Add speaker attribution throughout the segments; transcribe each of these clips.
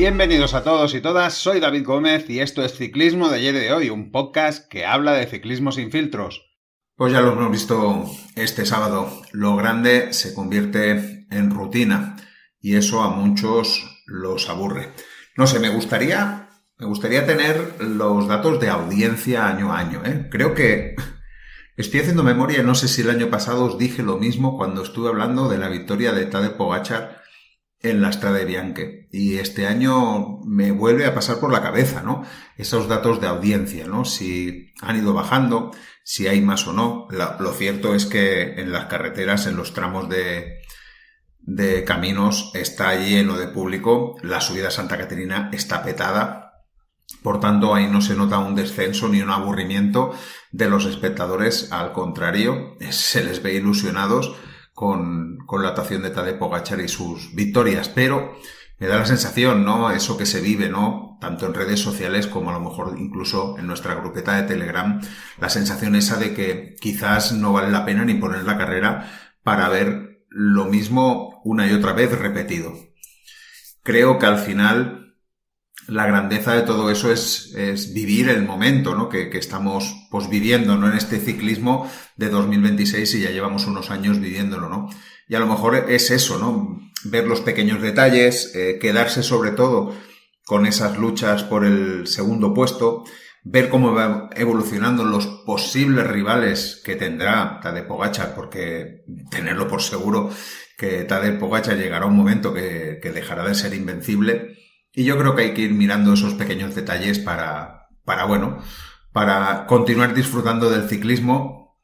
Speaker 1: Bienvenidos a todos y todas, soy David Gómez y esto es Ciclismo de ayer y de hoy, un podcast que habla de ciclismo sin filtros.
Speaker 2: Pues ya lo hemos visto este sábado, lo grande se convierte en rutina y eso a muchos los aburre. No sé, me gustaría tener los datos de audiencia año a año, ¿eh? Creo que estoy haciendo memoria y no sé si el año pasado os dije lo mismo cuando estuve hablando de la victoria de Tadej Pogačar en la Strade Bianche. Y este año me vuelve a pasar por la cabeza, ¿no? Esos datos de audiencia, ¿no? Si han ido bajando, si hay más o no. Lo cierto es que en las carreteras, en los tramos de caminos, está lleno de público. La subida a Santa Caterina está petada. Por tanto, ahí no se nota un descenso ni un aburrimiento de los espectadores. Al contrario, se les ve ilusionados con la actuación de Tadej Pogačar y sus victorias, pero me da la sensación, ¿no? Eso que se vive, ¿no? Tanto en redes sociales como a lo mejor incluso en nuestra grupeta de Telegram, la sensación esa de que quizás no vale la pena ni poner la carrera para ver lo mismo una y otra vez repetido. Creo que al final la grandeza de todo eso es vivir el momento, ¿no? que estamos pues viviendo, ¿no? En este ciclismo de 2026 y ya llevamos unos años viviéndolo, ¿no? Y a lo mejor es eso, ¿no? Ver los pequeños detalles, quedarse sobre todo con esas luchas por el segundo puesto, ver cómo va evolucionando los posibles rivales que tendrá Tadej Pogačar, porque tenerlo por seguro que Tadej Pogačar llegará un momento que dejará de ser invencible. Y yo creo que hay que ir mirando esos pequeños detalles para continuar disfrutando del ciclismo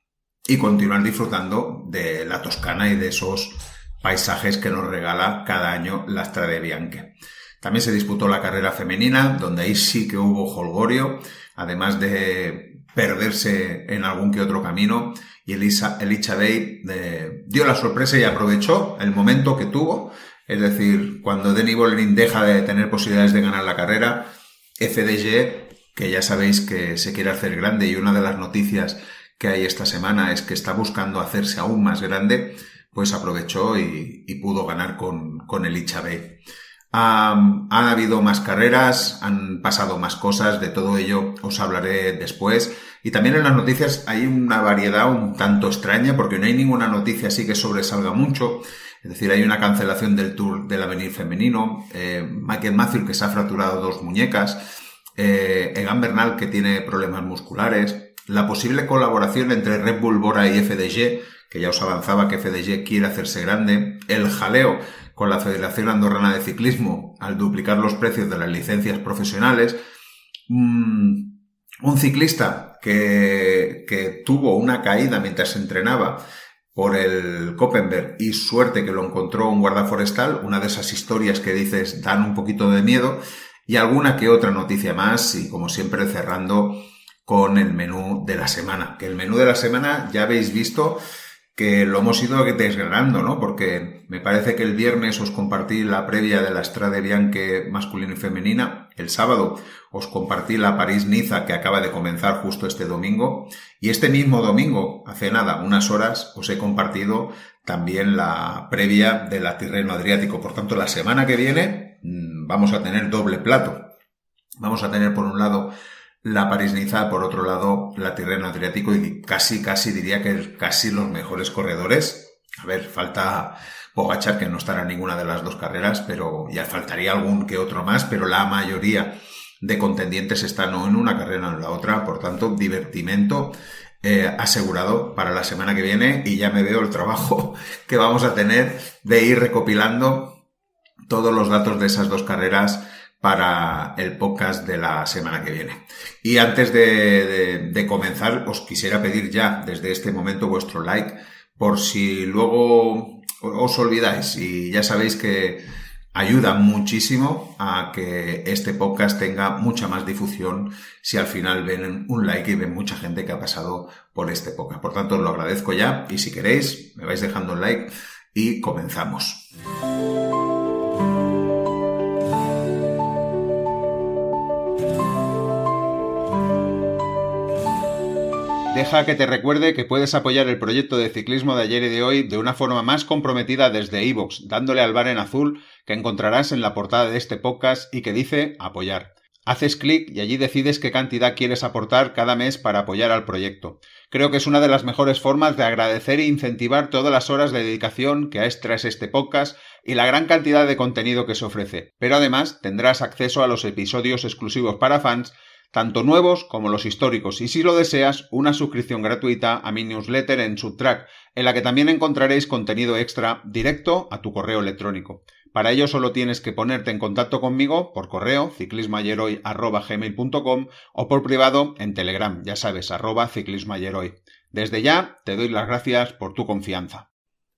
Speaker 2: y continuar disfrutando de la Toscana y de esos paisajes que nos regala cada año la Strade Bianche. También se disputó la carrera femenina, donde ahí sí que hubo jolgorio, además de perderse en algún que otro camino, y Elisa Bey dio la sorpresa y aprovechó el momento que tuvo. Es decir, cuando Denny Bollerin deja de tener posibilidades de ganar la carrera, FDG, que ya sabéis que se quiere hacer grande y una de las noticias que hay esta semana es que está buscando hacerse aún más grande, pues aprovechó y pudo ganar con Elisa Bey. Han habido más carreras, han pasado más cosas, de todo ello os hablaré después. Y también en las noticias hay una variedad un tanto extraña porque no hay ninguna noticia así que sobresalga mucho. Es decir, hay una cancelación del Tour del Avenir femenino, Michael Matthews que se ha fracturado 2 muñecas, Egan Bernal que tiene problemas musculares, la posible colaboración entre Red Bull, Bora y FDG, que ya os avanzaba que FDG quiere hacerse grande, el jaleo con la Federación Andorrana de Ciclismo al duplicar los precios de las licencias profesionales, un ciclista que tuvo una caída mientras entrenaba por el Koppenberg y suerte que lo encontró un guarda forestal, una de esas historias que dices dan un poquito de miedo, y alguna que otra noticia más y como siempre cerrando con el menú de la semana, que el menú de la semana ya habéis visto que lo hemos ido desgranando, ¿no? Porque me parece que el viernes os compartí la previa de la Strade Bianche masculina y femenina. El sábado os compartí la París-Niza que acaba de comenzar justo este domingo. Y este mismo domingo, hace nada, unas horas, os he compartido también la previa de la Tirreno Adriático. Por tanto, la semana que viene vamos a tener doble plato. Vamos a tener por un lado la París-Niza, por otro lado la Tirreno Adriático y casi diría que casi los mejores corredores. A ver, falta Pogačar que no estará en ninguna de las dos carreras, pero ya faltaría algún que otro más, pero la mayoría de contendientes están o en una carrera o en la otra, por tanto, divertimento asegurado para la semana que viene y ya me veo el trabajo que vamos a tener de ir recopilando todos los datos de esas dos carreras para el podcast de la semana que viene. Y antes de comenzar, os quisiera pedir ya desde este momento vuestro like, por si luego os olvidáis, y ya sabéis que ayuda muchísimo a que este podcast tenga mucha más difusión si al final ven un like y ven mucha gente que ha pasado por este podcast. Por tanto, os lo agradezco ya y si queréis, me vais dejando un like y comenzamos.
Speaker 1: Deja que te recuerde que puedes apoyar el proyecto de ciclismo de ayer y de hoy de una forma más comprometida desde iVoox, dándole al bar en azul que encontrarás en la portada de este podcast y que dice apoyar. Haces clic y allí decides qué cantidad quieres aportar cada mes para apoyar al proyecto. Creo que es una de las mejores formas de agradecer e incentivar todas las horas de dedicación que extraes este podcast y la gran cantidad de contenido que se ofrece. Pero además tendrás acceso a los episodios exclusivos para fans, tanto nuevos como los históricos, y si lo deseas, una suscripción gratuita a mi newsletter en Subtrack, en la que también encontraréis contenido extra directo a tu correo electrónico. Para ello solo tienes que ponerte en contacto conmigo por correo ciclismoayeroy@gmail.com o por privado en Telegram, ya sabes, @ciclismoayeroy. Desde ya te doy las gracias por tu confianza.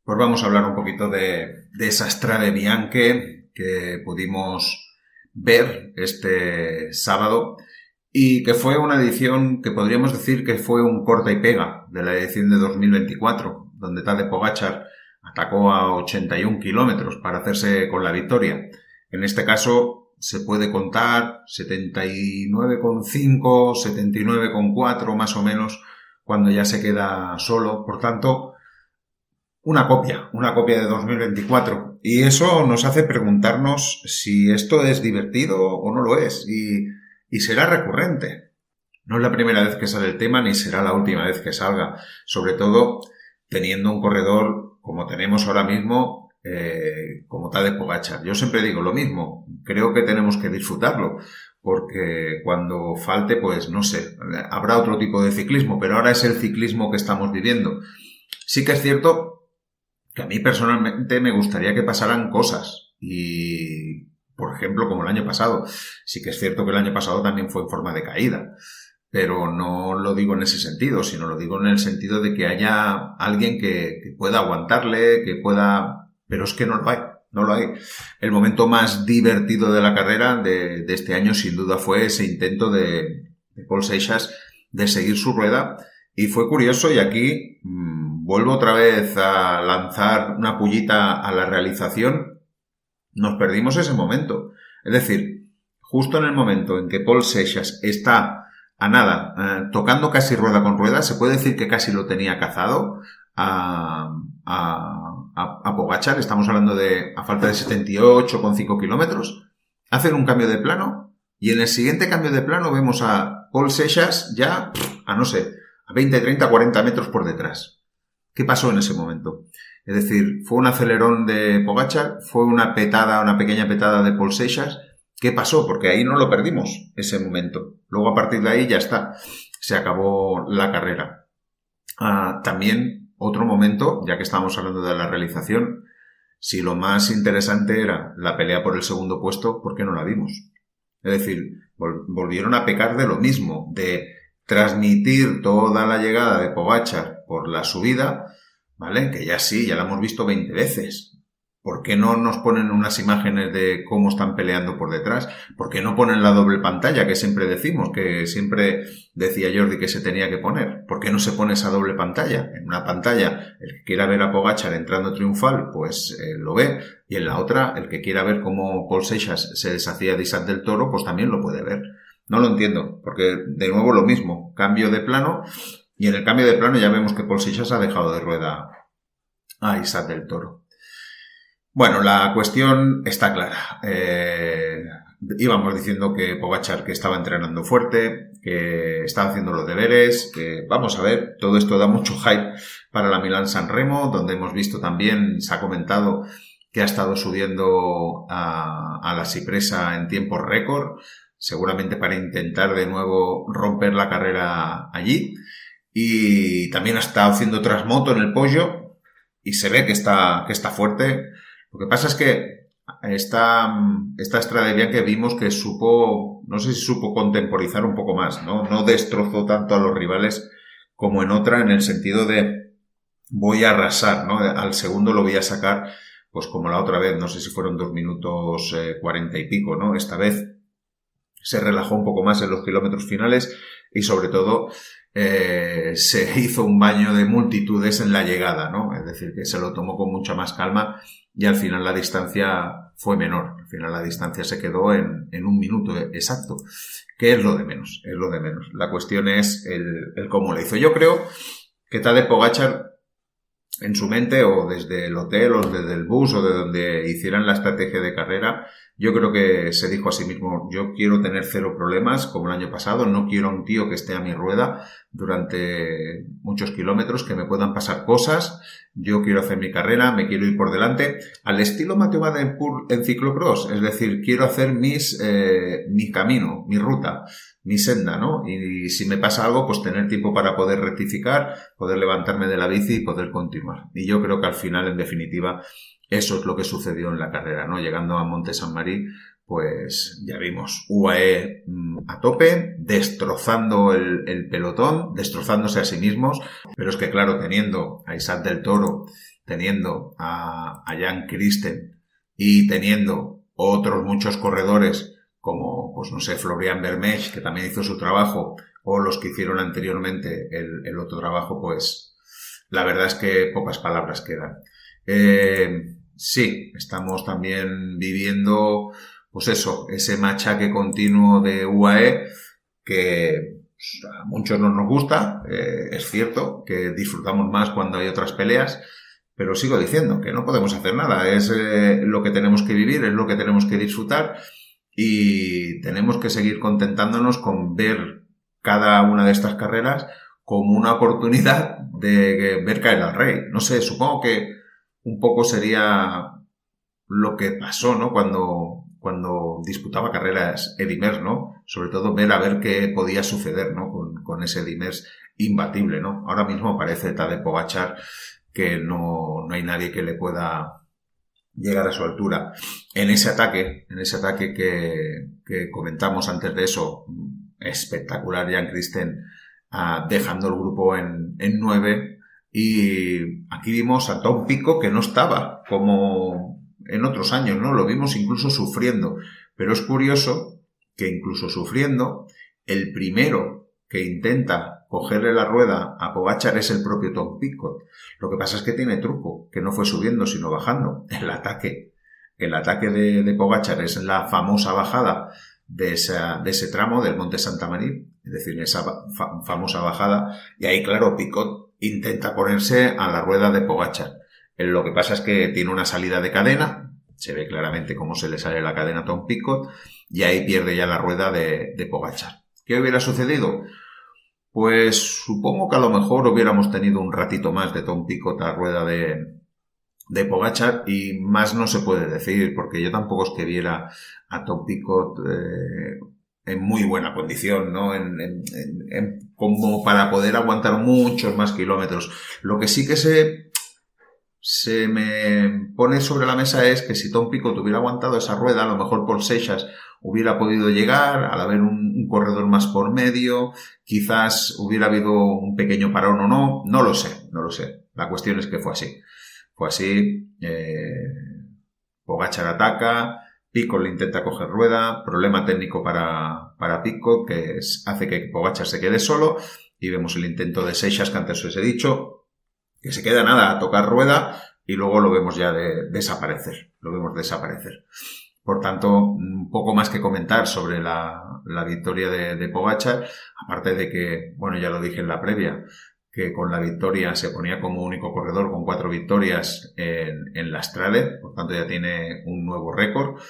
Speaker 2: Pues vamos a hablar un poquito de esa Strade Bianche que pudimos ver este sábado y que fue una edición que podríamos decir que fue un corta y pega de la edición de 2024, donde Tadej Pogačar atacó a 81 kilómetros para hacerse con la victoria. En este caso se puede contar 79,5, 79,4 más o menos cuando ya se queda solo. Por tanto, una copia de 2024. Y eso nos hace preguntarnos si esto es divertido o no lo es. Y será recurrente. No es la primera vez que sale el tema ni será la última vez que salga. Sobre todo teniendo un corredor como tenemos ahora mismo, como Tadej Pogačar. Yo siempre digo lo mismo. Creo que tenemos que disfrutarlo. Porque cuando falte, pues no sé, habrá otro tipo de ciclismo. Pero ahora es el ciclismo que estamos viviendo. Sí que es cierto que a mí personalmente me gustaría que pasaran cosas. Y por ejemplo, como el año pasado. Sí que es cierto que el año pasado también fue en forma de caída, pero no lo digo en ese sentido, sino lo digo en el sentido de que haya alguien que pueda aguantarle, que pueda... Pero es que no lo hay. El momento más divertido de la carrera de este año sin duda fue ese intento de Pol Seixas de seguir su rueda y fue curioso y aquí vuelvo otra vez a lanzar una pullita a la realización. Nos perdimos ese momento. Es decir, justo en el momento en que Pol Seixas está a nada, tocando casi rueda con rueda, se puede decir que casi lo tenía cazado a Pogačar. Estamos hablando de a falta de 78,5 kilómetros. Hacen un cambio de plano y en el siguiente cambio de plano vemos a Pol Seixas ya a 20, 30, 40 metros por detrás. ¿Qué pasó en ese momento? Es decir, fue un acelerón de Pogačar, fue una pequeña petada de Pol Seixas. ¿Qué pasó? Porque ahí no lo perdimos, ese momento. Luego a partir de ahí ya está, se acabó la carrera. También otro momento, ya que estábamos hablando de la realización, si lo más interesante era la pelea por el segundo puesto, ¿por qué no la vimos? Es decir, volvieron a pecar de lo mismo, de transmitir toda la llegada de Pogačar por la subida, ¿vale? Que ya sí, ya la hemos visto 20 veces. ¿Por qué no nos ponen unas imágenes de cómo están peleando por detrás? ¿Por qué no ponen la doble pantalla que siempre decimos, que siempre decía Jordi que se tenía que poner? ¿Por qué no se pone esa doble pantalla? En una pantalla, el que quiera ver a Pogačar entrando triunfal, pues lo ve. Y en la otra, el que quiera ver cómo Pol Seixas se deshacía de Isaac del Toro, pues también lo puede ver. No lo entiendo, porque de nuevo lo mismo, cambio de plano. Y en el cambio de plano ya vemos que Pol Seixas ha dejado de rueda a Isaac del Toro. Bueno, la cuestión está clara. Íbamos diciendo que Pogačar que estaba entrenando fuerte, que estaba haciendo los deberes, que vamos a ver, todo esto da mucho hype para la Milán-San Remo, donde hemos visto también, se ha comentado que ha estado subiendo a la Cipresa en tiempo récord, seguramente para intentar de nuevo romper la carrera allí. Y también ha estado haciendo Transmoto en el Poggio y se ve que está fuerte. Lo que pasa es que esta Strade Bianche vimos que supo, no sé si supo contemporizar un poco más, ¿no? No destrozó tanto a los rivales como en otra, en el sentido de voy a arrasar, ¿no? Al segundo lo voy a sacar, pues como la otra vez, no sé si fueron 2 minutos 40 y pico, ¿no? Esta vez se relajó un poco más en los kilómetros finales y sobre todo se hizo un baño de multitudes en la llegada, ¿no? Es decir, que se lo tomó con mucha más calma y al final la distancia fue menor. Al final la distancia se quedó en 1 minuto exacto, que es lo de menos, es lo de menos. La cuestión es el cómo lo hizo. Yo creo que Tadej Pogačar, en su mente, o desde el hotel, o desde el bus, o de donde hicieran la estrategia de carrera, yo creo que se dijo a sí mismo: yo quiero tener 0 problemas, como el año pasado, no quiero a un tío que esté a mi rueda durante muchos kilómetros, que me puedan pasar cosas, yo quiero hacer mi carrera, me quiero ir por delante, al estilo Mathieu Van Der Poel en ciclocross, es decir, quiero hacer mi camino, mi ruta, mi senda, ¿no? Y si me pasa algo, pues tener tiempo para poder rectificar, poder levantarme de la bici y poder continuar. Y yo creo que al final, en definitiva, eso es lo que sucedió en la carrera, ¿no? Llegando a Monte Saint-Marie, pues ya vimos UAE a tope, destrozando el pelotón, destrozándose a sí mismos, pero es que claro, teniendo a Isaac del Toro, teniendo a Jan Christen y teniendo otros muchos corredores como, pues no sé, Florian Vermeersch, que también hizo su trabajo, o los que hicieron anteriormente el otro trabajo, pues la verdad es que pocas palabras quedan. Sí, estamos también viviendo, pues eso, ese machaque continuo de UAE que a muchos no nos gusta, es cierto que disfrutamos más cuando hay otras peleas, pero sigo diciendo que no podemos hacer nada, es lo que tenemos que vivir, es lo que tenemos que disfrutar y tenemos que seguir contentándonos con ver cada una de estas carreras como una oportunidad de ver caer al rey. No sé, supongo que un poco sería lo que pasó, ¿no? Cuando disputaba carreras Eddy Merckx, ¿no? Sobre todo ver qué podía suceder, ¿no? Con ese Eddy Merckx imbatible, ¿no? Ahora mismo parece Tadej Pogačar que no hay nadie que le pueda llegar a su altura. En ese ataque que comentamos antes de eso, espectacular Jan Christen dejando el grupo en 9, y aquí vimos a Tom Pidcock que no estaba como en otros años, ¿no? Lo vimos incluso sufriendo, pero es curioso que incluso sufriendo, el primero que intenta cogerle la rueda a Pogačar es el propio Tom Pidcock. Lo que pasa es que tiene truco, que no fue subiendo sino bajando. El ataque de Pogačar es la famosa bajada de ese tramo del Monte Saint-Marie, es decir, esa famosa bajada, y ahí claro, Pidcock intenta ponerse a la rueda de Pogačar. Lo que pasa es que tiene una salida de cadena, se ve claramente cómo se le sale la cadena a Tom Pidcock, y ahí pierde ya la rueda de Pogačar. ¿Qué hubiera sucedido? Pues supongo que a lo mejor hubiéramos tenido un ratito más de Tom Pidcock a la rueda de Pogačar, y más no se puede decir, porque yo tampoco es que viera a Tom Pidcock en muy buena condición, ¿no? Como para poder aguantar muchos más kilómetros. Lo que sí que se me pone sobre la mesa es que si Tom Pidcock hubiera aguantado esa rueda, a lo mejor Paul Seixas hubiera podido llegar, al haber un corredor más por medio, quizás hubiera habido un pequeño parón o no, no lo sé. La cuestión es que fue así. Pogačar ataca, Pidcock le intenta coger rueda, problema técnico para Pidcock, que hace que Pogačar se quede solo, y vemos el intento de Seixas, que antes os he dicho, que se queda nada a tocar rueda, y luego lo vemos ya desaparecer. Por tanto, un poco más que comentar sobre la victoria de Pogačar, aparte de que, bueno, ya lo dije en la previa, que con la victoria se ponía como único corredor con 4 victorias en la Strade, por tanto ya tiene un nuevo récord.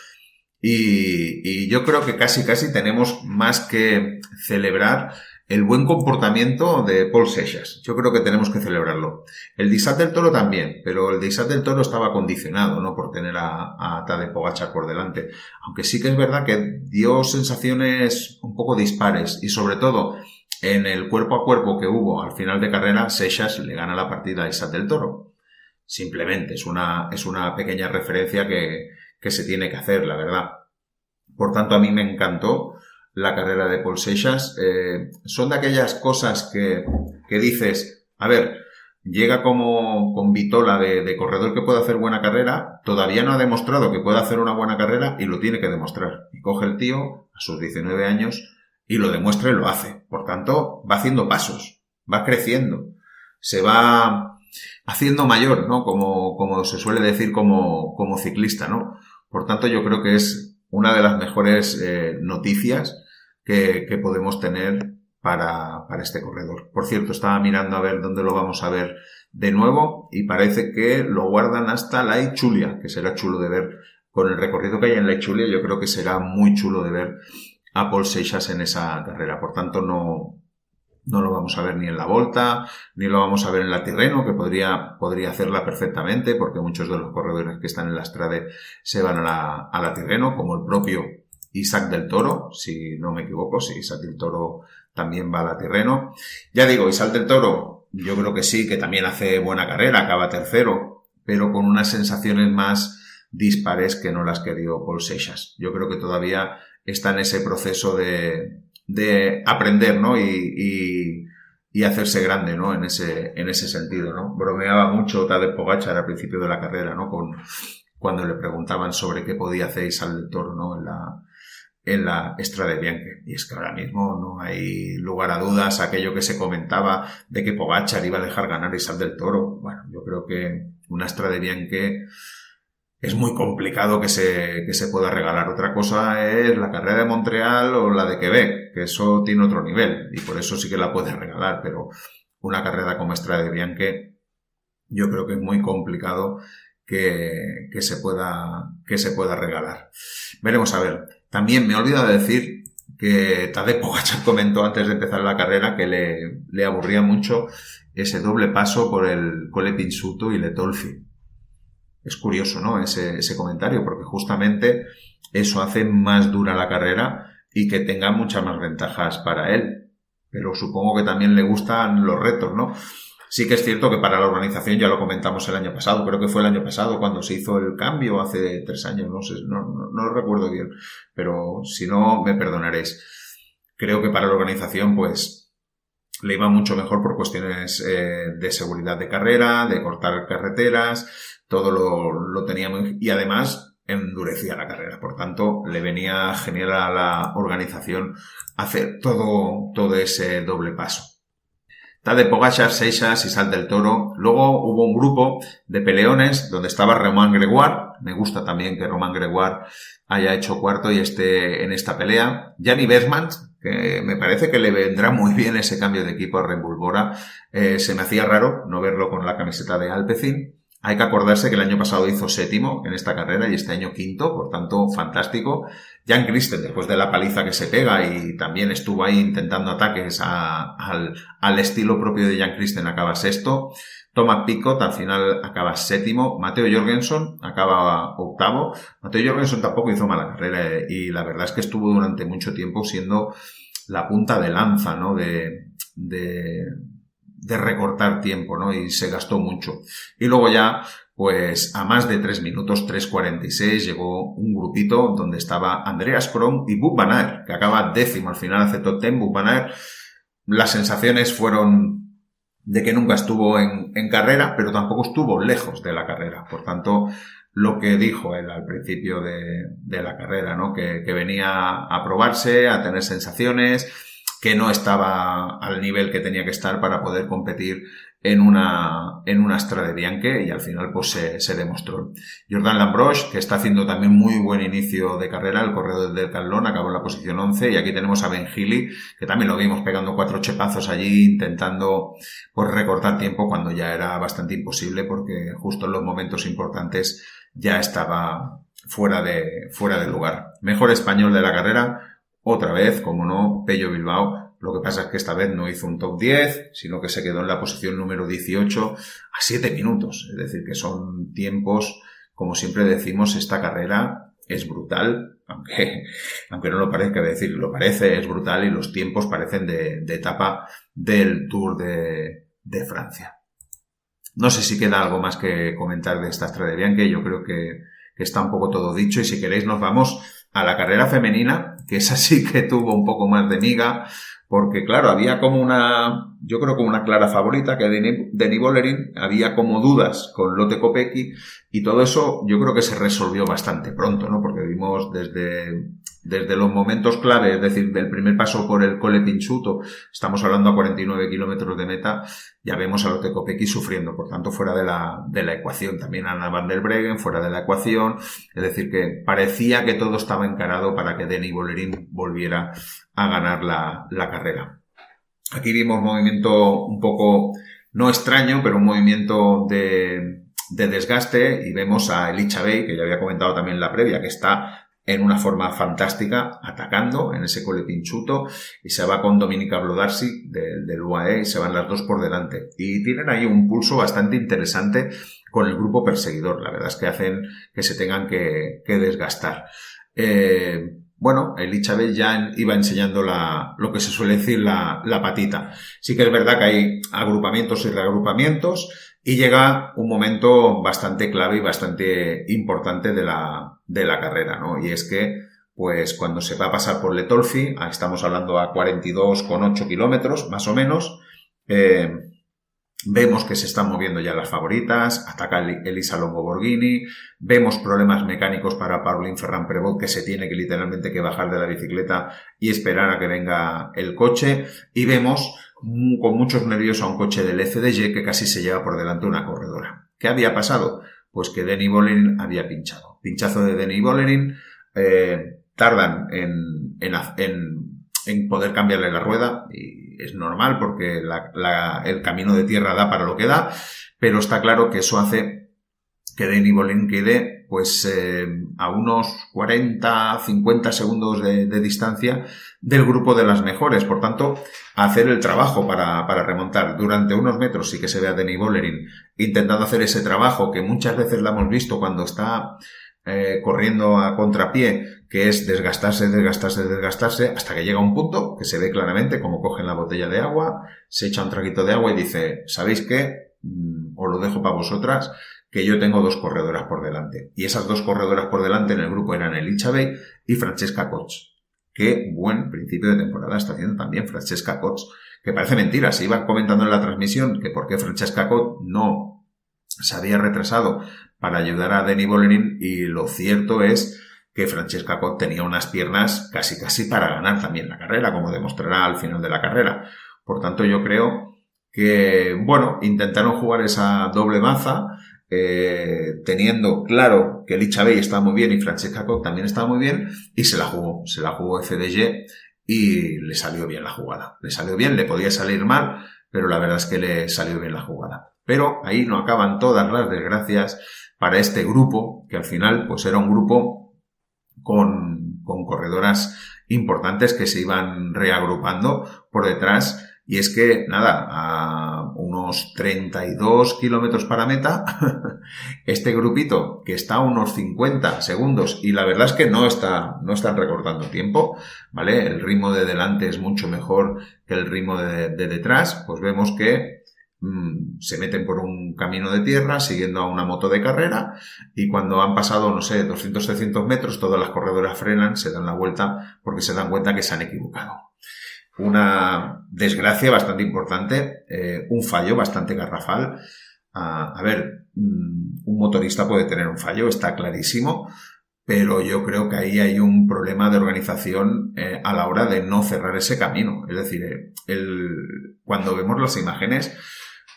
Speaker 2: Y yo creo que casi tenemos más que celebrar el buen comportamiento de Paul Seixas. Yo creo que tenemos que celebrarlo. El de Isaac del Toro también, pero el de Isaac del Toro estaba condicionado, ¿no? Por tener a Tadej Pogačar por delante. Aunque sí que es verdad que dio sensaciones un poco dispares, y sobre todo en el cuerpo a cuerpo que hubo al final de carrera, Seixas le gana la partida a Isaac del Toro. Simplemente es una pequeña referencia que se tiene que hacer, la verdad. Por tanto, a mí me encantó la carrera de Paul Seixas. Son de aquellas cosas que dices, a ver, llega como con vitola de corredor que puede hacer buena carrera, todavía no ha demostrado que puede hacer una buena carrera y lo tiene que demostrar. Y coge el tío a sus 19 años y lo demuestra y lo hace. Por tanto, va haciendo pasos, va creciendo, se va haciendo mayor, ¿no? Como se suele decir como ciclista, ¿no? Por tanto, yo creo que es una de las mejores noticias que podemos tener para este corredor. Por cierto, estaba mirando a ver dónde lo vamos a ver de nuevo y parece que lo guardan hasta la Itzulia, que será chulo de ver. Con el recorrido que hay en la Itzulia, yo creo que será muy chulo de ver a Pol Seixas en esa carrera. Por tanto, no lo vamos a ver ni en la Volta, ni lo vamos a ver en la Tirreno, que podría hacerla perfectamente, porque muchos de los corredores que están en la Strade se van a la Tirreno, como el propio Isaac del Toro, si no me equivoco, si Isaac del Toro también va a la Tirreno. Ya digo, Isaac del Toro, yo creo que sí, que también hace buena carrera, acaba tercero, pero con unas sensaciones más dispares que no las que dio Pol Seixas. Yo creo que todavía está en ese proceso de aprender, ¿no? Y hacerse grande, ¿no? En ese sentido, ¿no? Bromeaba mucho Tadej Pogačar al principio de la carrera, ¿no? Cuando le preguntaban sobre qué podía hacer Isaac del Toro, ¿no? En la Strade Bianche. Y es que ahora mismo no hay lugar a dudas aquello que se comentaba de que Pogačar iba a dejar ganar a Isaac del Toro. Bueno, yo creo que una Strade Bianche es muy complicado que se pueda regalar. Otra cosa es la carrera de Montreal o la de Quebec, que eso tiene otro nivel y por eso sí que la puedes regalar, pero una carrera como Strade Bianche yo creo que es muy complicado que se pueda regalar. Veremos a ver. También me he olvidado de decir que Tadej Pogačar comentó antes de empezar la carrera que le aburría mucho ese doble paso por el Colle Pinsuto y Le Tolfi. Es curioso, ¿no? Ese comentario, porque justamente eso hace más dura la carrera y que tenga muchas más ventajas para él. Pero supongo que también le gustan los retos, ¿no? Sí que es cierto que para la organización, ya lo comentamos el año pasado, creo que fue el año pasado cuando se hizo el cambio, hace 3 años, no sé, no lo recuerdo bien, pero si no, me perdonaréis. Creo que para la organización, pues, le iba mucho mejor por cuestiones de seguridad de carrera, de cortar carreteras, todo lo tenía muy... Y además endurecía la carrera. Por tanto, le venía genial a la organización hacer todo ese doble paso. Tadej Pogačar, Seixas, Isaac del Toro. Luego hubo un grupo de peleones donde estaba Romain Grégoire. Me gusta también que Romain Grégoire haya hecho cuarto y esté en esta pelea. Gianni Vermans, que me parece que le vendrá muy bien ese cambio de equipo a Red Bull Bora. Se me hacía raro no verlo con la camiseta de Alpecin. Hay que acordarse que el año pasado hizo 7º en esta carrera y este año 5º, por tanto, fantástico. Jan Christen, después de la paliza que se pega y también estuvo ahí intentando ataques al estilo propio de Jan Christen, acaba 6º. Thomas Picot al final acaba 7º. Matteo Jorgensen acaba 8º. Matteo Jorgensen tampoco hizo mala carrera y la verdad es que estuvo durante mucho tiempo siendo la punta de lanza, ¿no? De recortar tiempo, ¿no? Y se gastó mucho. Y luego ya, pues a más de 3 minutos, 3:46, llegó un grupito donde estaba Andreas Kron y Wout van Aert, que acaba 10º al final, hace top 10. Wout van Aert, las sensaciones fueron de que nunca estuvo en carrera, pero tampoco estuvo lejos de la carrera. Por tanto, lo que dijo él al principio de la carrera, ¿no? Que venía a probarse, a tener sensaciones, que no estaba al nivel que tenía que estar para poder competir en una Strade Bianche y al final pues se demostró. Jordan Lambroche, que está haciendo también muy buen inicio de carrera, el corredor del Decathlon, acabó en la posición 11 y aquí tenemos a Ben Healy, que también lo vimos pegando 4 chepazos allí intentando pues recortar tiempo cuando ya era bastante imposible porque justo en los momentos importantes ya estaba fuera de lugar. Mejor español de la carrera, otra vez, como no, Pello Bilbao. Lo que pasa es que esta vez no hizo un top 10, sino que se quedó en la posición número 18 a 7 minutos. Es decir, que son tiempos, como siempre decimos, esta carrera es brutal, aunque no lo parezca decir, lo parece, es brutal y los tiempos parecen de etapa del Tour de Francia. No sé si queda algo más que comentar de esta Strade Bianche, yo creo que está un poco todo dicho y si queréis nos vamos a la carrera femenina, que esa sí que tuvo un poco más de miga, porque claro, había como yo creo como una clara favorita que Denis Bollerin, había como dudas con Lotte Kopecky y todo eso yo creo que se resolvió bastante pronto, ¿no? Porque vimos desde desde los momentos clave, es decir, del primer paso por el Cole Pinchuto, estamos hablando a 49 kilómetros de meta, ya vemos a Lotte Kopecky sufriendo, por tanto, fuera de la ecuación. También Anna van der Breggen fuera de la ecuación, es decir, que parecía que todo estaba encarado para que Denny Bollerin volviera a ganar la carrera. Aquí vimos movimiento un poco, no extraño, pero un movimiento de desgaste, y vemos a Elisha Bey, que ya había comentado también en la previa, que está en una forma fantástica, atacando en ese Cole Pinchuto, y se va con Dominika Vlodarczyk del UAE, y se van las dos por delante. Y tienen ahí un pulso bastante interesante con el grupo perseguidor. La verdad es que hacen que se tengan que desgastar. Bueno, Elisha Bey ya iba enseñando lo que se suele decir la patita. Sí que es verdad que hay agrupamientos y reagrupamientos, y llega un momento bastante clave y bastante importante de la carrera, ¿no? Y es que, pues, cuando se va a pasar por Le Tolfi, estamos hablando a 42,8 kilómetros, más o menos, vemos que se están moviendo ya las favoritas, ataca Elisa Longo Borghini, vemos problemas mecánicos para Pauline Ferrand-Prévot, que se tiene que literalmente que bajar de la bicicleta y esperar a que venga el coche, y vemos con muchos nervios a un coche del FDJ que casi se lleva por delante una corredora. ¿Qué había pasado? Pues que Denny Bollerin había pinchado. Pinchazo de Denny Bollerin, tardan en poder cambiarle la rueda, y es normal porque el camino de tierra da para lo que da, pero está claro que eso hace que Denny Bollerin quede pues a unos 40-50 segundos de distancia del grupo de las mejores. Por tanto, hacer el trabajo para remontar durante unos metros. Sí que se ve a Denny Bollerin intentando hacer ese trabajo que muchas veces la hemos visto cuando está corriendo a contrapié, que es desgastarse, hasta que llega un punto que se ve claramente como cogen la botella de agua, se echa un traguito de agua y dice: ¿sabéis qué? Os lo dejo para vosotras, que yo tengo dos corredoras por delante. Y esas dos corredoras por delante en el grupo eran Elisha Bey y Francesca Cox. Qué buen principio de temporada está haciendo también Francesca Cox, que parece mentira. Se iba comentando en la transmisión que por qué Francesca Cox no se había retrasado para ayudar a Denny Bollerin, y lo cierto es que Francesca Cox tenía unas piernas casi para ganar también la carrera, como demostrará al final de la carrera. Por tanto, yo creo que, bueno, intentaron jugar esa doble maza, teniendo claro que Elisha Bey estaba muy bien y Francesca Cox también estaba muy bien, y se la jugó FDJ, y le salió bien la jugada. Le salió bien, le podía salir mal, pero la verdad es que le salió bien la jugada. Pero ahí no acaban todas las desgracias para este grupo, que al final pues era un grupo con corredoras importantes que se iban reagrupando por detrás. Y es que, nada, a unos 32 kilómetros para meta, este grupito que está a unos 50 segundos, y la verdad es que no están recortando tiempo, ¿vale? El ritmo de delante es mucho mejor que el ritmo de detrás. Pues vemos que se meten por un camino de tierra siguiendo a una moto de carrera, y cuando han pasado, no sé, 200-300 metros, todas las corredoras frenan, se dan la vuelta porque se dan cuenta que se han equivocado. Una desgracia bastante importante, un fallo bastante garrafal. A ver, un motorista puede tener un fallo, está clarísimo, pero yo creo que ahí hay un problema de organización a la hora de no cerrar ese camino. Es decir, cuando vemos las imágenes,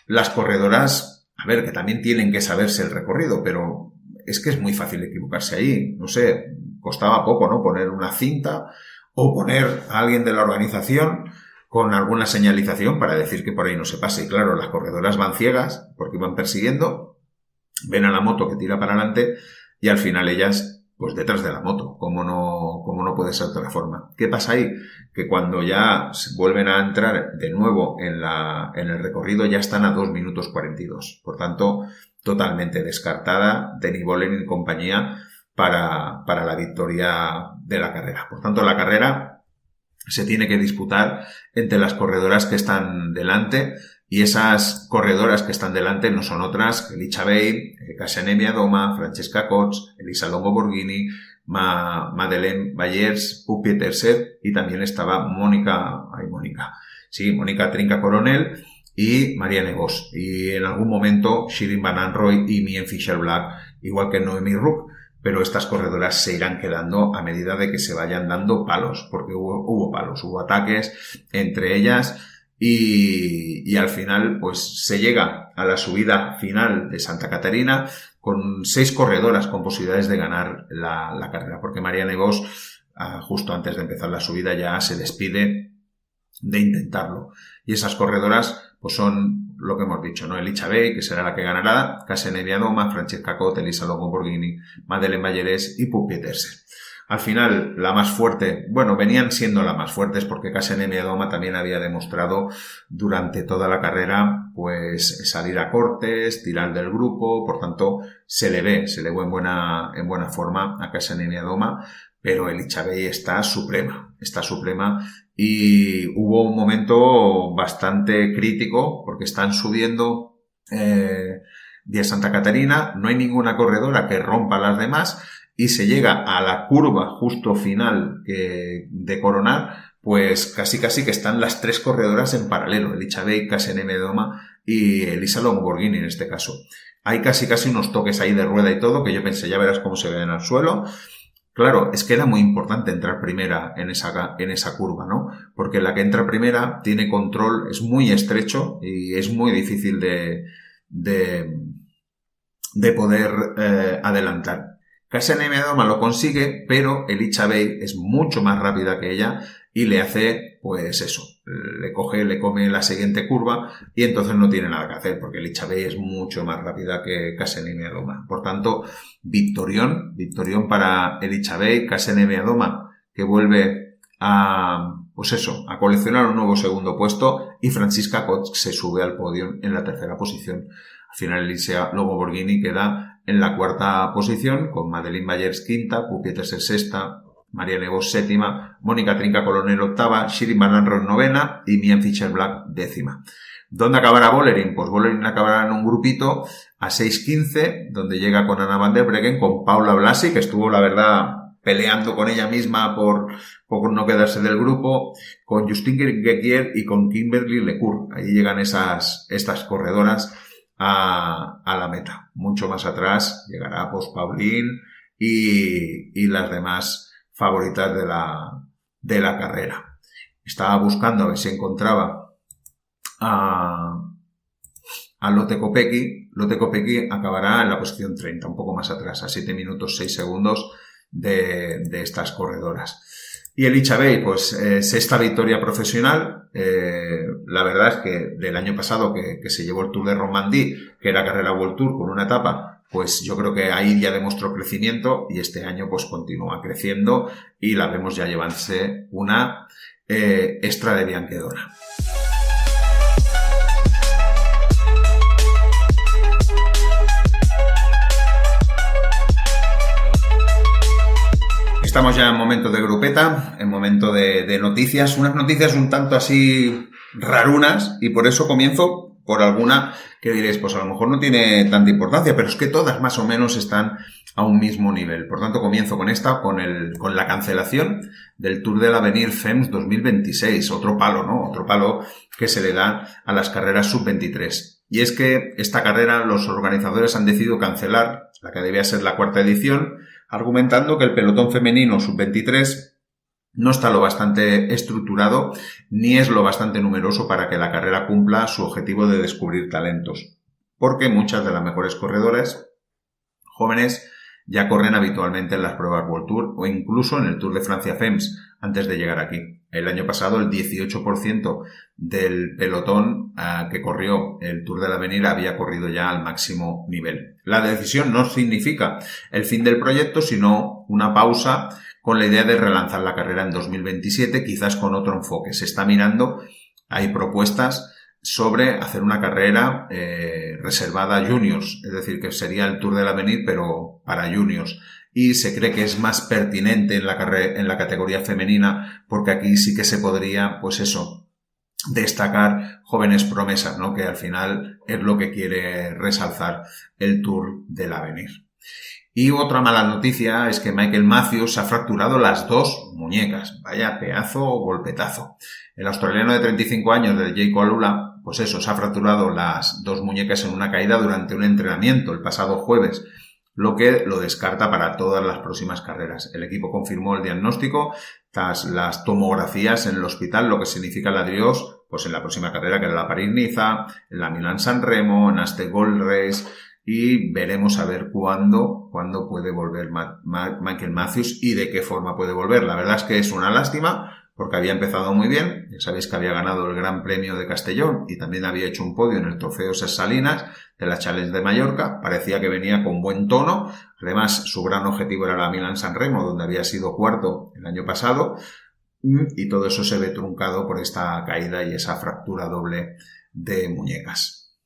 Speaker 2: las corredoras, a ver, que también tienen que saberse el recorrido, pero es que es muy fácil equivocarse ahí. No sé, costaba poco, ¿no? Poner una cinta o poner a alguien de la organización con alguna señalización para decir que por ahí no se pase. Y claro, las corredoras van ciegas porque van persiguiendo, ven a la moto que tira para adelante, y al final ellas pues detrás de la moto. ¿Cómo no puede ser de otra forma? ¿Qué pasa ahí? Que cuando ya vuelven a entrar de nuevo en el recorrido, ya están a 2 minutos 42. Por tanto, totalmente descartada Denny Bollerin y compañía para la victoria de la carrera. Por tanto, la carrera se tiene que disputar entre las corredoras que están delante, y esas corredoras que están delante no son otras que Elisha Bey, Kasia Niewiadoma, Francesca Cox, Elisa Longo Borghini, Madeleine Vallers, Puk Pietersen, y también estaba Mónica Trinca Coronel y Marianne Vos. Y en algún momento Shirin Van Anrooy y Mien Fisher Black, igual que Noemi Ruck. pero estas corredoras se irán quedando a medida de que se vayan dando palos, porque hubo palos, hubo ataques entre ellas y al final pues se llega a la subida final de Santa Caterina con 6 corredoras con posibilidades de ganar la carrera, porque María Nevós justo antes de empezar la subida ya se despide de intentarlo. Y esas corredoras pues son lo que hemos dicho, ¿no? Elitxa Bey, que será la que ganará, Kasen Viadoma, Francesca Cot, Elisa Longo Borghini, Madeleine Balleres y Pup Pietersen. Al final, la más fuerte, bueno, venían siendo las más fuertes porque Kasen Viadoma también había demostrado durante toda la carrera pues salir a cortes, tirar del grupo, por tanto se le ve en buena forma a Kasen Viadoma, pero Elitxa Bey está suprema y hubo un momento bastante crítico porque están subiendo vía Santa Caterina, no hay ninguna corredora que rompa las demás y se llega a la curva justo final de coronar, pues casi que están las 3 corredoras en paralelo, Elitxa Bey, Kasen Viadoma y Elisa Longo Borghini en este caso. Hay casi unos toques ahí de rueda y todo que yo pensé, ya verás cómo se ven al suelo. Claro, es que era muy importante entrar primera en esa curva, ¿no? Porque la que entra primera tiene control, es muy estrecho y es muy difícil de poder adelantar. Kasen Viadoma lo consigue, pero Elitxa Bey es mucho más rápida que ella y le hace, pues eso, le come la siguiente curva y entonces no tiene nada que hacer porque Elitxa Bey es mucho más rápida que Kasen Viadoma. Por tanto, victorión para Elitxa Bey, Kasen Viadoma, que vuelve a coleccionar un nuevo segundo puesto y Francesca Cot se sube al podio en la 3ª posición. Al final Elisa Longo Borghini queda en la 4ª posición con Madeleine Balleres 5ª, Pup Pietersen 6ª, María Nevós 7ª, Mónica Trinca Coronel 8ª, Shirin Van Anrooy 9ª y Mian Fischer-Black 10ª. ¿Dónde acabará Vollering? Pues Vollering acabará en un grupito a 6:15, donde llega con Anna van der Breggen, con Paula Blasi, que estuvo, la verdad, peleando con ella misma por no quedarse del grupo, con Justine Guequier y con Kimberly Lecour. Ahí llegan estas corredoras a la meta. Mucho más atrás llegará pues Pauline y las demás favoritas de la carrera. Estaba buscando a ver si encontraba a Lotte Kopecky. Lotte Kopecky acabará en la posición 30, un poco más atrás, a 7 minutos 6 segundos de estas corredoras. Y Elitxa Bey, pues 6ª victoria profesional. La verdad es que del año pasado que se llevó el Tour de Romandie, que era carrera World Tour con una etapa, pues yo creo que ahí ya demostró crecimiento y este año pues continúa creciendo y la vemos ya llevándose una Strade Bianche d'Oro. Estamos ya en momento de grupeta, en momento de noticias, unas noticias un tanto así rarunas y por eso comienzo por alguna que diréis, pues a lo mejor no tiene tanta importancia, pero es que todas más o menos están a un mismo nivel. Por tanto, comienzo con esta, con la cancelación del Tour de l'Avenir FEMS 2026. Otro palo, ¿no? Otro palo que se le da a las carreras sub-23. Y es que esta carrera los organizadores han decidido cancelar, la que debía ser la 4ª edición, argumentando que el pelotón femenino sub-23 no está lo bastante estructurado ni es lo bastante numeroso para que la carrera cumpla su objetivo de descubrir talentos, porque muchas de las mejores corredoras jóvenes ya corren habitualmente en las pruebas World Tour o incluso en el Tour de Francia FEMS antes de llegar aquí. El año pasado el 18% del pelotón que corrió el Tour de l'Avenir había corrido ya al máximo nivel. La decisión no significa el fin del proyecto, sino una pausa con la idea de relanzar la carrera en 2027, quizás con otro enfoque. Se está mirando, hay propuestas sobre hacer una carrera reservada a juniors, es decir, que sería el Tour de l'Avenir pero para juniors. Y se cree que es más pertinente en la categoría femenina porque aquí sí que se podría, pues eso, destacar jóvenes promesas, ¿no? Que al final es lo que quiere resalzar el Tour de l'Avenir. Y otra mala noticia es que Michael Matthews ha fracturado las 2 muñecas. Vaya pedazo golpetazo. El australiano de 35 años del Jay Coalula, pues eso, se ha fracturado las 2 muñecas en una caída durante un entrenamiento el pasado jueves lo que lo descarta para todas las próximas carreras. El equipo confirmó el diagnóstico tras las tomografías en el hospital, lo que significa el adiós pues en la próxima carrera, que era la París-Niza, en la Milán-San Remo, en Aste Gold Race, y veremos a ver cuándo puede volver Michael Matthews y de qué forma puede volver. La verdad es que es una lástima, porque había empezado muy bien. Ya sabéis que había ganado el Gran Premio de Castellón y también había hecho un podio en el Trofeo Ses Salines de la Challenge de Mallorca. Parecía que venía con buen tono. Además, su gran objetivo era la Milán-San Remo, donde había sido cuarto el año pasado. Y todo eso se ve truncado por esta caída y esa fractura doble de muñecas.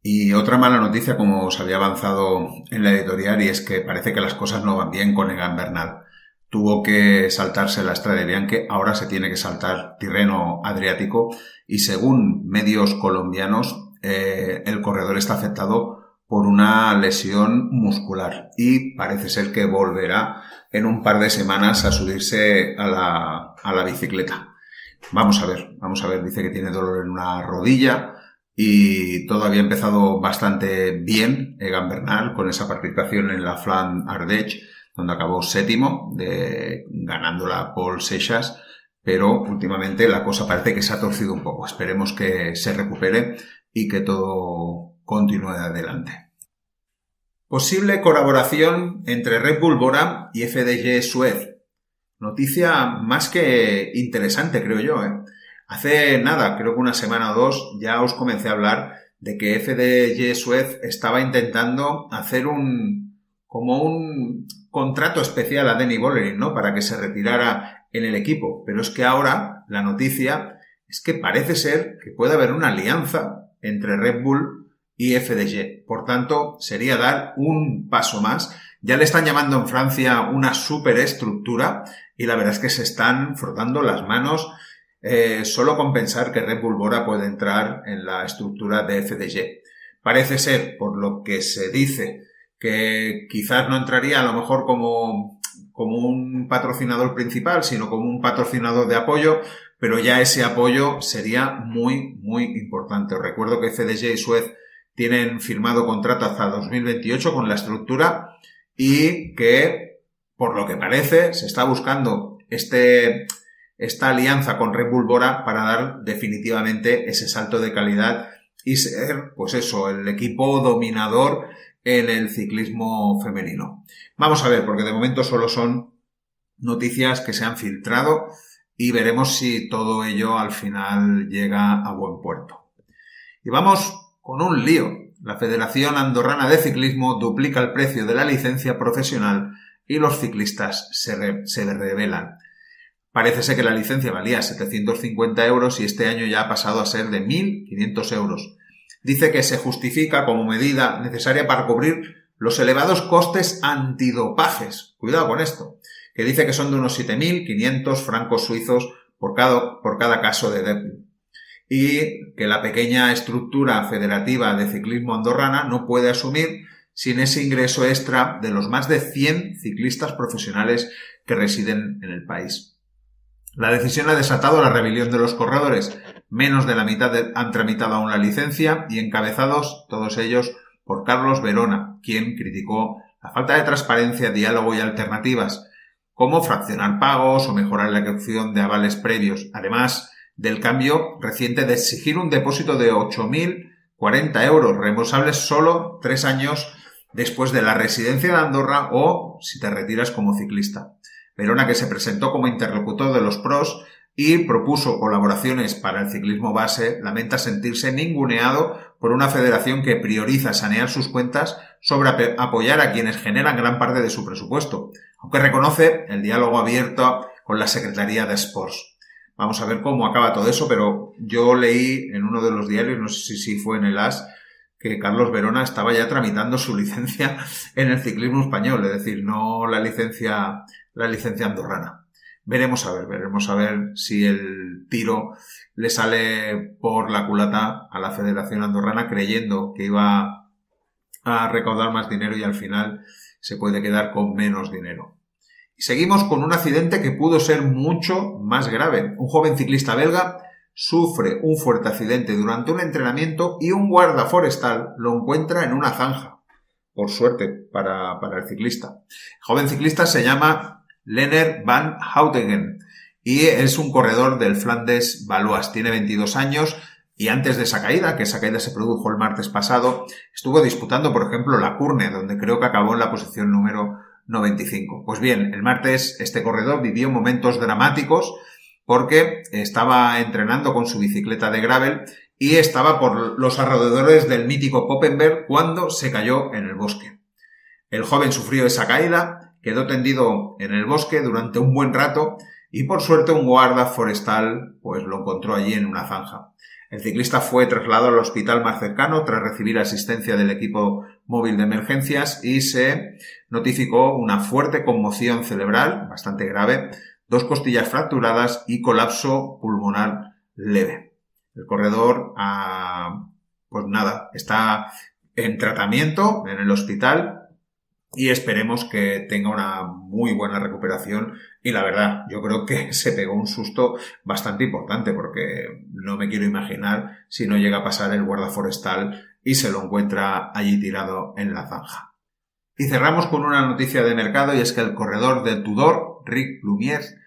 Speaker 2: Y otra mala noticia, como os había avanzado en la editorial, y es que parece que las cosas no van bien con Egan Bernal. Tuvo que saltarse la Strade Bianche, ahora se tiene que saltar Tirreno Adriático y según medios colombianos el corredor está afectado por una lesión muscular y parece ser que volverá en un par de semanas a subirse a la bicicleta. Vamos a ver, dice que tiene dolor en una rodilla y todo había empezado bastante bien Egan Bernal con esa participación en la Flandre Ardèche, donde acabó séptimo, ganando la Paul Seixas, pero últimamente la cosa parece que se ha torcido un poco. Esperemos que se recupere y que todo continúe adelante. Posible colaboración entre Red Bull Bora y FDJ Suez. Noticia más que interesante, creo yo, Hace nada, creo que una semana o dos, ya os comencé a hablar de que FDJ Suez estaba intentando hacer un contrato especial a Danny Bollering, ¿no? Para que se retirara en el equipo. Pero es que ahora la noticia es que parece ser que puede haber una alianza entre Red Bull y FDJ. Por tanto, sería dar un paso más. Ya le están llamando en Francia una superestructura y la verdad es que se están frotando las manos solo con pensar que Red Bull Bora puede entrar en la estructura de FDJ. Parece ser, por lo que se dice, que quizás no entraría a lo mejor como un patrocinador principal, sino como un patrocinador de apoyo, pero ya ese apoyo sería muy, muy importante. Os recuerdo que FDJ y Suez tienen firmado contrato hasta 2028 con la estructura y que, por lo que parece, se está buscando esta alianza con Red Bull Bora para dar definitivamente ese salto de calidad y ser, pues eso, el equipo dominador en el ciclismo femenino. Vamos a ver, porque de momento solo son noticias que se han filtrado y veremos si todo ello al final llega a buen puerto. Y vamos con un lío. La Federación Andorrana de Ciclismo duplica el precio de la licencia profesional y los ciclistas se rebelan. Parece ser que la licencia valía 750 euros y este año ya ha pasado a ser de 1.500 euros. Dice que se justifica como medida necesaria para cubrir los elevados costes antidopajes. Cuidado con esto. Que dice que son de unos 7.500 francos suizos por cada caso de doping. Y que la pequeña estructura federativa de ciclismo andorrana no puede asumir sin ese ingreso extra de los más de 100 ciclistas profesionales que residen en el país. La decisión ha desatado la rebelión de los corredores. Menos de la mitad han tramitado aún la licencia y encabezados todos ellos por Carlos Verona, quien criticó la falta de transparencia, diálogo y alternativas, como fraccionar pagos o mejorar la ejecución de avales previos, además del cambio reciente de exigir un depósito de 8.040 euros, reembolsables solo 3 años después de la residencia de Andorra o si te retiras como ciclista. Verona, que se presentó como interlocutor de los pros y propuso colaboraciones para el ciclismo base, lamenta sentirse ninguneado por una federación que prioriza sanear sus cuentas sobre apoyar a quienes generan gran parte de su presupuesto, aunque reconoce el diálogo abierto con la Secretaría de Sports. Vamos a ver cómo acaba todo eso, pero yo leí en uno de los diarios, no sé si fue en el AS, que Carlos Verona estaba ya tramitando su licencia en el ciclismo español, es decir, no la licencia andorrana. Veremos a ver si el tiro le sale por la culata a la Federación Andorrana creyendo que iba a recaudar más dinero y al final se puede quedar con menos dinero. Y seguimos con un accidente que pudo ser mucho más grave. Un joven ciclista belga sufre un fuerte accidente durante un entrenamiento y un guarda forestal lo encuentra en una zanja. por suerte para el ciclista. El joven ciclista se llama Lennart van Houtingen y es un corredor del Flandes Baloise. Tiene 22 años y antes de esa caída, que esa caída se produjo el martes pasado, estuvo disputando, por ejemplo, la Kurne, donde creo que acabó en la posición número 95. Pues bien, el martes este corredor vivió momentos dramáticos porque estaba entrenando con su bicicleta de gravel y estaba por los alrededores del mítico Koppenberg cuando se cayó en el bosque. El joven sufrió esa caída, quedó tendido en el bosque durante un buen rato y por suerte un guarda forestal pues lo encontró allí en una zanja. El ciclista fue trasladado al hospital más cercano tras recibir asistencia del equipo móvil de emergencias y se notificó una fuerte conmoción cerebral, bastante grave, 2 costillas fracturadas y colapso pulmonar leve. El corredor, pues nada, está en tratamiento en el hospital y esperemos que tenga una muy buena recuperación. Y la verdad, yo creo que se pegó un susto bastante importante porque no me quiero imaginar si no llega a pasar el guarda forestal y se lo encuentra allí tirado en la zanja. Y cerramos con una noticia de mercado y es que el corredor de Tudor, Rick Lumière,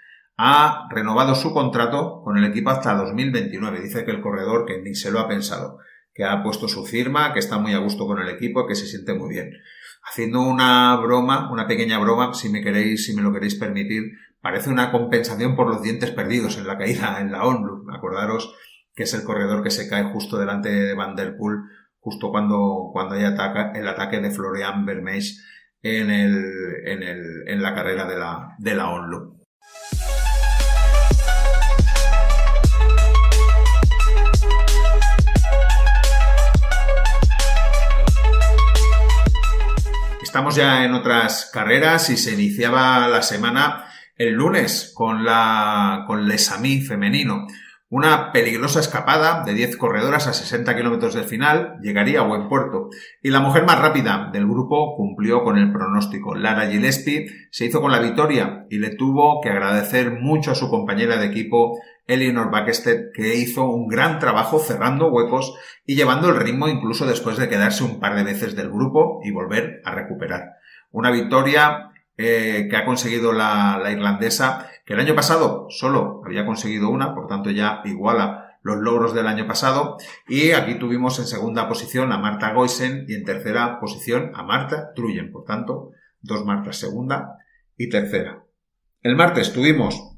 Speaker 2: ha renovado su contrato con el equipo hasta 2029. Dice que el corredor que ni se lo ha pensado, que ha puesto su firma, que está muy a gusto con el equipo, que se siente muy bien. Haciendo una pequeña broma, si me lo queréis permitir, parece una compensación por los dientes perdidos en la caída en la Onlu. Acordaros que es el corredor que se cae justo delante de Van der Poel, justo cuando hay el ataque de Florian Vermeersch en la carrera de la Onlu. Estamos ya en otras carreras y se iniciaba la semana el lunes con Les Amis femenino. Una peligrosa escapada de 10 corredoras a 60 kilómetros del final llegaría a buen puerto. Y la mujer más rápida del grupo cumplió con el pronóstico. Lara Gillespie se hizo con la victoria y le tuvo que agradecer mucho a su compañera de equipo Elinor Bäckstedt, que hizo un gran trabajo cerrando huecos y llevando el ritmo incluso después de quedarse un par de veces del grupo y volver a recuperar. Una victoria que ha conseguido la irlandesa, que el año pasado solo había conseguido una, por tanto ya iguala los logros del año pasado. Y aquí tuvimos en segunda posición a Marta Goisen y en tercera posición a Marta Truyen. Por tanto, 2 Martas, segunda y tercera. El martes tuvimos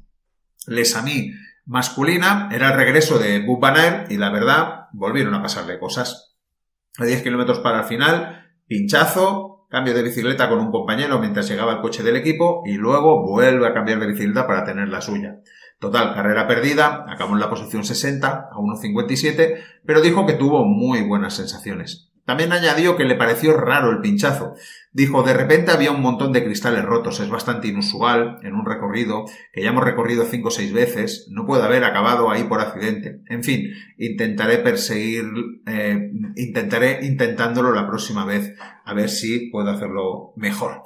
Speaker 2: Les Amis masculina, era el regreso de Wout van Aert y la verdad volvieron a pasarle cosas. A 10 kilómetros para el final, pinchazo, cambio de bicicleta con un compañero mientras llegaba el coche del equipo y luego vuelve a cambiar de bicicleta para tener la suya. Total, carrera perdida, acabó en la posición 60 a 1.57, pero dijo que tuvo muy buenas sensaciones. También añadió que le pareció raro el pinchazo. Dijo, de repente había un montón de cristales rotos, es bastante inusual en un recorrido que ya hemos recorrido 5 o 6 veces, no puede haber acabado ahí por accidente. En fin, intentaré intentándolo la próxima vez, a ver si puedo hacerlo mejor.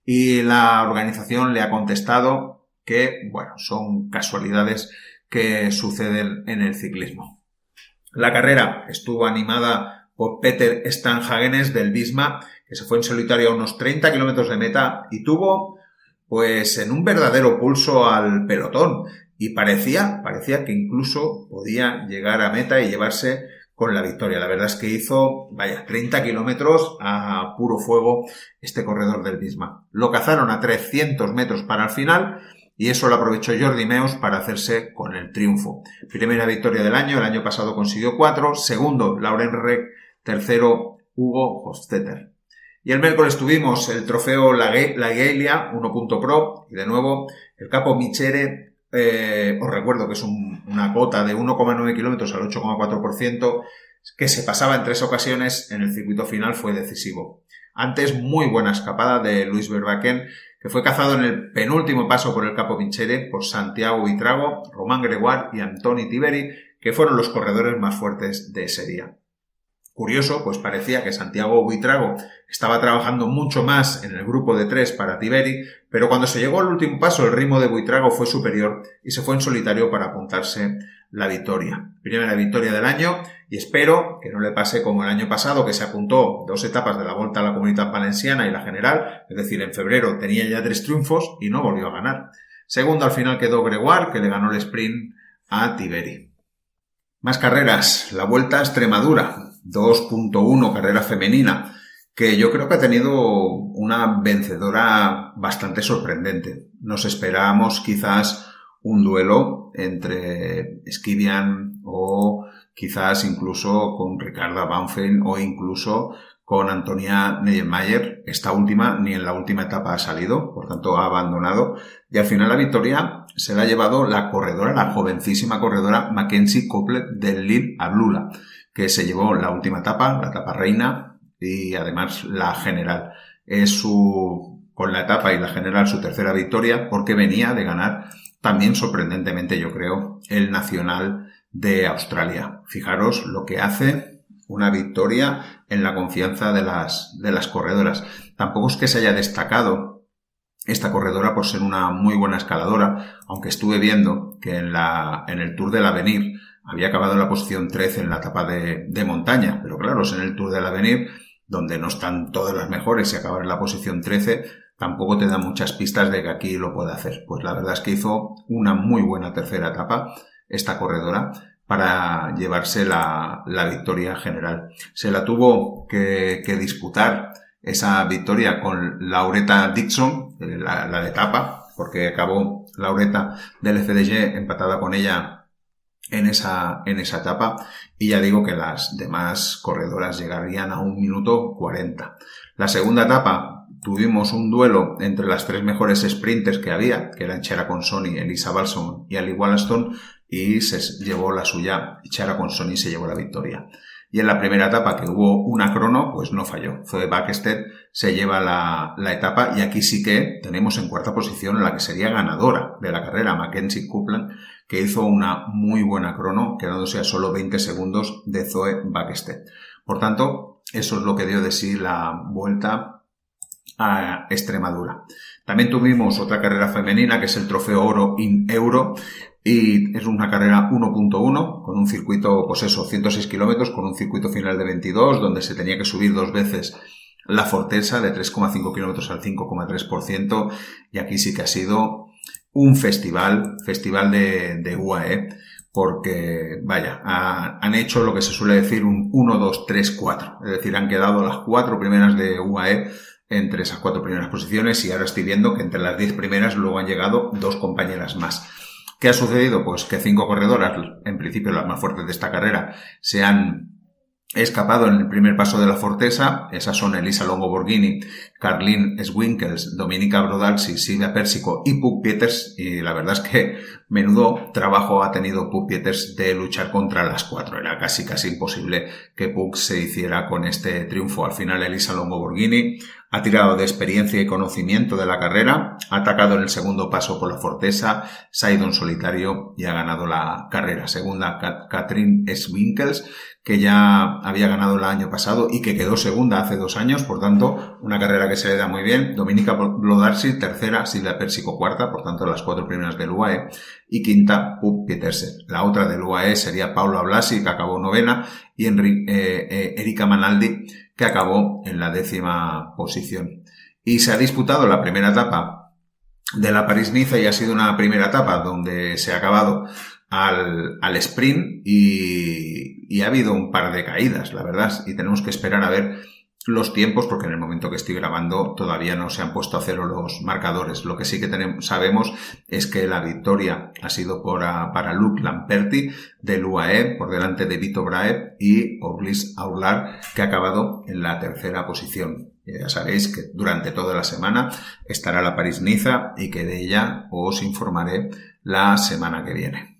Speaker 2: Y la organización le ha contestado que, bueno, son casualidades que suceden en el ciclismo. La carrera estuvo animada por Peter Stanhagenes del Visma, que se fue en solitario a unos 30 kilómetros de meta y tuvo, pues, en un verdadero pulso al pelotón. Y parecía que incluso podía llegar a meta y llevarse con la victoria. La verdad es que hizo, 30 kilómetros a puro fuego este corredor del Visma. Lo cazaron a 300 metros para el final y eso lo aprovechó Jordi Meus para hacerse con el triunfo. Primera victoria del año, el año pasado consiguió 4. Segundo, Lauren Reck. Tercero, Hugo Hofstetter. Y el miércoles tuvimos el trofeo La Gaelia 1.pro y de nuevo el Capo Michere, os recuerdo que es una cota de 1,9 kilómetros al 8,4% que se pasaba en 3 ocasiones, en el circuito final fue decisivo. Antes, muy buena escapada de Luis Verbaeken, que fue cazado en el penúltimo paso por el Capo Michere por Santiago Buitrago, Román Gregoire y Antoni Tiberi, que fueron los corredores más fuertes de ese día. Curioso, pues parecía que Santiago Buitrago estaba trabajando mucho más en el grupo de 3 para Tiberi, pero cuando se llegó al último paso el ritmo de Buitrago fue superior y se fue en solitario para apuntarse la victoria. Primera victoria del año y espero que no le pase como el año pasado, que se apuntó 2 etapas de la Volta a la Comunitat Valenciana y la General, es decir, en febrero tenía ya 3 triunfos y no volvió a ganar. Segundo al final quedó Gregoire, que le ganó el sprint a Tiberi. Más carreras, la Vuelta a Extremadura, 2.1 carrera femenina, que yo creo que ha tenido una vencedora bastante sorprendente. Nos esperábamos quizás un duelo entre Skibian o quizás incluso con Ricarda Banfield o incluso con Antonia Neyenmayer. Esta última ni en la última etapa ha salido, por tanto ha abandonado. Y al final la victoria se la ha llevado la corredora, la jovencísima corredora Mackenzie Copeland del Lille Ablula, que se llevó la última etapa, la etapa reina y además la general. Es con la etapa y la general su tercera victoria porque venía de ganar también sorprendentemente, yo creo, el Nacional de Australia. Fijaros lo que hace una victoria en la confianza de las corredoras. Tampoco es que se haya destacado esta corredora por ser una muy buena escaladora, aunque estuve viendo que en el Tour del Avenir había acabado en la posición 13 en la etapa de montaña, pero claro, es en el Tour del Avenir donde no están todas las mejores y acabar en la posición 13 tampoco te da muchas pistas de que aquí lo puede hacer. Pues la verdad es que hizo una muy buena tercera etapa esta corredora para llevarse la victoria general. Se la tuvo que disputar esa victoria con Lauretta Dixon, la de etapa, porque acabó Lauretta del FDG empatada con ella en esa etapa, y ya digo que las demás corredoras llegarían a 1 minuto 40. La segunda etapa tuvimos un duelo entre las 3 mejores sprinters que había, que eran Chiara Consoni, Elisa Balson y Ali Wollaston, y se llevó la suya, Chiara Consoni se llevó la victoria. Y en la primera etapa, que hubo una crono, pues no falló. Zoe Bäckstedt se lleva la etapa, y aquí sí que tenemos en cuarta posición la que sería ganadora de la carrera, Mackenzie Copeland, que hizo una muy buena crono, quedándose a solo 20 segundos de Zoe Bäckstedt. Por tanto, eso es lo que dio de sí la Vuelta a Extremadura. También tuvimos otra carrera femenina, que es el Trofeo Oro in Euro, y es una carrera 1.1 con un circuito, pues eso, 106 kilómetros, con un circuito final de 22, donde se tenía que subir 2 veces la Fortesa de 3,5 kilómetros al 5,3%, y aquí sí que ha sido un festival de UAE, porque, vaya, han hecho lo que se suele decir un 1, 2, 3, 4, es decir, han quedado las 4 primeras de UAE entre esas 4 primeras posiciones, y ahora estoy viendo que entre las 10 primeras luego han llegado 2 compañeras más. ¿Qué ha sucedido? Pues que 5 corredoras, en principio las más fuertes de esta carrera, se han escapado en el primer paso de la Fortesa. Esas son Elisa Longo Borghini, Carlin Swinkels, Dominika Brodalski, Silvia Persico y Puk Pieters, y la verdad es que menudo trabajo ha tenido Puk Pieters de luchar contra las 4. Era casi imposible que Puk se hiciera con este triunfo. Al final Elisa Longo Borghini ha tirado de experiencia y conocimiento de la carrera, ha atacado en el segundo paso por la Fortesa, se ha ido en solitario y ha ganado la carrera. Segunda, Katrin Swinkels, que ya había ganado el año pasado y que quedó segunda hace 2 años, por tanto, una carrera que se le da muy bien. Dominika Brodalski, tercera, Silvia Persico, cuarta, por tanto, las 4 primeras del UAE, y quinta, Puk Pietersen. La otra del UAE sería Paula Blasi, que acabó novena, y Erika Manaldi, que acabó en la 10ª posición. Y se ha disputado la primera etapa de la París-Niza, y ha sido una primera etapa donde se ha acabado al sprint, y ha habido un par de caídas, la verdad, y tenemos que esperar a ver los tiempos, porque en el momento que estoy grabando todavía no se han puesto a cero los marcadores. Lo que sí que sabemos es que la victoria ha sido para Luc Lamperti del UAE, por delante de Vito Brahe y Orlis Aurlar, que ha acabado en la 3ª posición. Ya sabéis que durante toda la semana estará la París-Niza, y que de ella os informaré la semana que viene.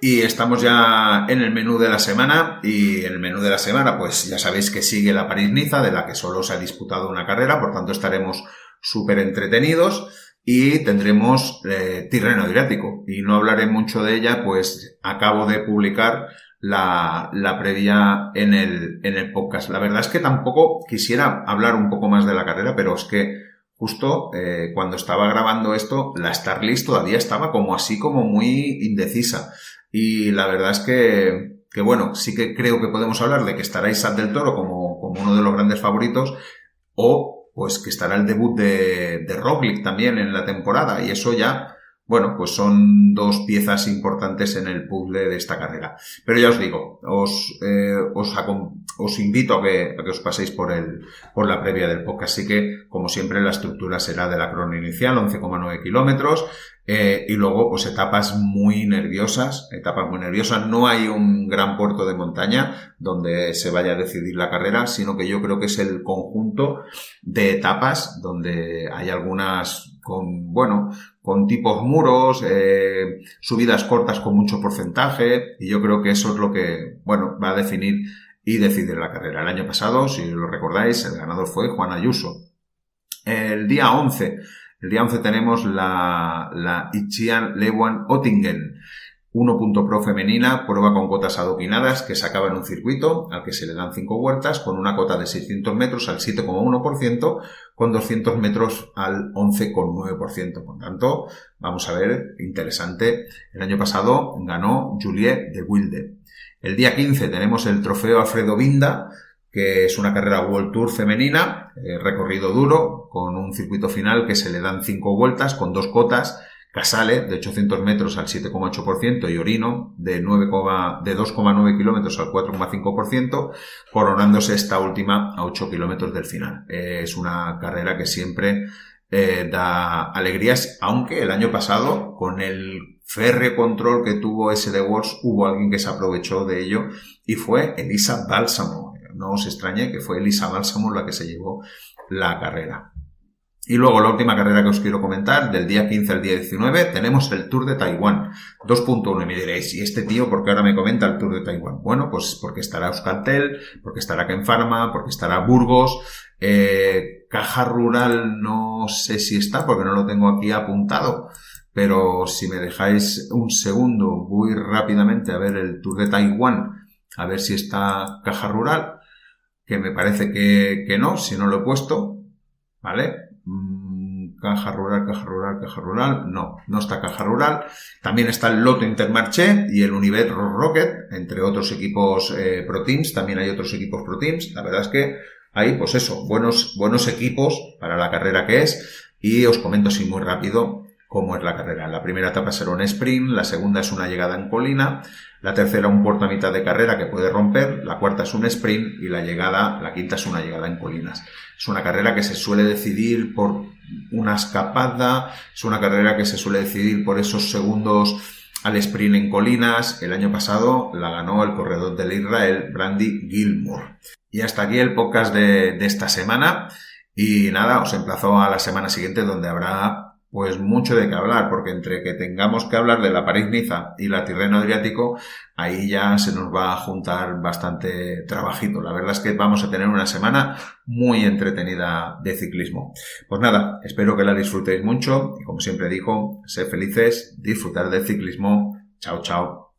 Speaker 2: Y estamos ya en el menú de la semana, y en el menú de la semana pues ya sabéis que sigue la París-Niza, de la que solo se ha disputado una carrera, por tanto estaremos súper entretenidos, y tendremos Tirreno Adriático, y no hablaré mucho de ella, pues acabo de publicar la previa en el podcast. La verdad es que tampoco quisiera hablar un poco más de la carrera, pero es que justo cuando estaba grabando esto, la Start List todavía estaba como así como muy indecisa. Y la verdad es que bueno, sí que creo que podemos hablar de que estará Isaac del Toro como uno de los grandes favoritos, o pues que estará el debut de Roglic también en la temporada, y eso ya, bueno, pues son dos piezas importantes en el puzzle de esta carrera. Pero ya os digo, os invito a que os paséis por la previa del podcast. Así que, como siempre, la estructura será de la crono inicial, 11,9 kilómetros, y luego, pues etapas muy nerviosas. No hay un gran puerto de montaña donde se vaya a decidir la carrera, sino que yo creo que es el conjunto de etapas donde hay algunas con tipos muros, subidas cortas con mucho porcentaje, y yo creo que eso es lo que, va a definir y decidir la carrera. El año pasado, si lo recordáis, el ganador fue Juan Ayuso. El día 11 tenemos la Ichian Leeuwen Ottingen 1.pro femenina, prueba con cotas adoquinadas que se acaba en un circuito al que se le dan 5 vueltas con una cota de 600 metros al 7,1%, con 200 metros al 11,9%. Por tanto, vamos a ver, interesante. El año pasado ganó Juliette de Wilde. El día 15 tenemos el trofeo Alfredo Binda, que es una carrera World Tour femenina, recorrido duro, con un circuito final que se le dan 5 vueltas con 2 cotas. Casale, de 800 metros al 7,8%, y Orino, de 2,9 kilómetros al 4,5%, coronándose esta última a 8 kilómetros del final. Es una carrera que siempre da alegrías, aunque el año pasado, con el férreo control que tuvo SD Works, hubo alguien que se aprovechó de ello, y fue Elisa Bálsamo. No os extrañe que fue Elisa Bálsamo la que se llevó la carrera. Y luego la última carrera que os quiero comentar, del día 15 al día 19, tenemos el Tour de Taiwán 2.1. Y me diréis, ¿y este tío por qué ahora me comenta el Tour de Taiwán? Bueno, pues porque estará Euskaltel, porque estará Ken Pharma, porque estará Burgos, Caja Rural no sé si está, porque no lo tengo aquí apuntado, pero si me dejáis un segundo, voy rápidamente a ver el Tour de Taiwán, a ver si está Caja Rural, que me parece que no, si no lo he puesto, ¿vale? Caja Rural, no está Caja Rural. También está el Lotto Intermarché y el Unibet Rocket, entre otros equipos Pro Teams. También hay otros equipos Pro Teams. La verdad es que hay, pues eso, buenos equipos para la carrera que es. Y os comento así muy rápido cómo es la carrera. La primera etapa será un sprint, la segunda es una llegada en colina, la tercera un puerto a mitad de carrera que puede romper, la cuarta es un sprint y la quinta es una llegada en colinas. Es una carrera que se suele decidir por una escapada, es una carrera que se suele decidir por esos segundos al sprint en colinas. El año pasado la ganó el corredor del Israel, Brandy Gilmore. Y hasta aquí el podcast de esta semana. Y nada, os emplazo a la semana siguiente, donde habrá pues mucho de qué hablar, porque entre que tengamos que hablar de la París-Niza y la Tirreno Adriático, ahí ya se nos va a juntar bastante trabajito. La verdad es que vamos a tener una semana muy entretenida de ciclismo. Pues nada, espero que la disfrutéis mucho y, como siempre digo, sed felices, disfrutar del ciclismo. Chao, chao.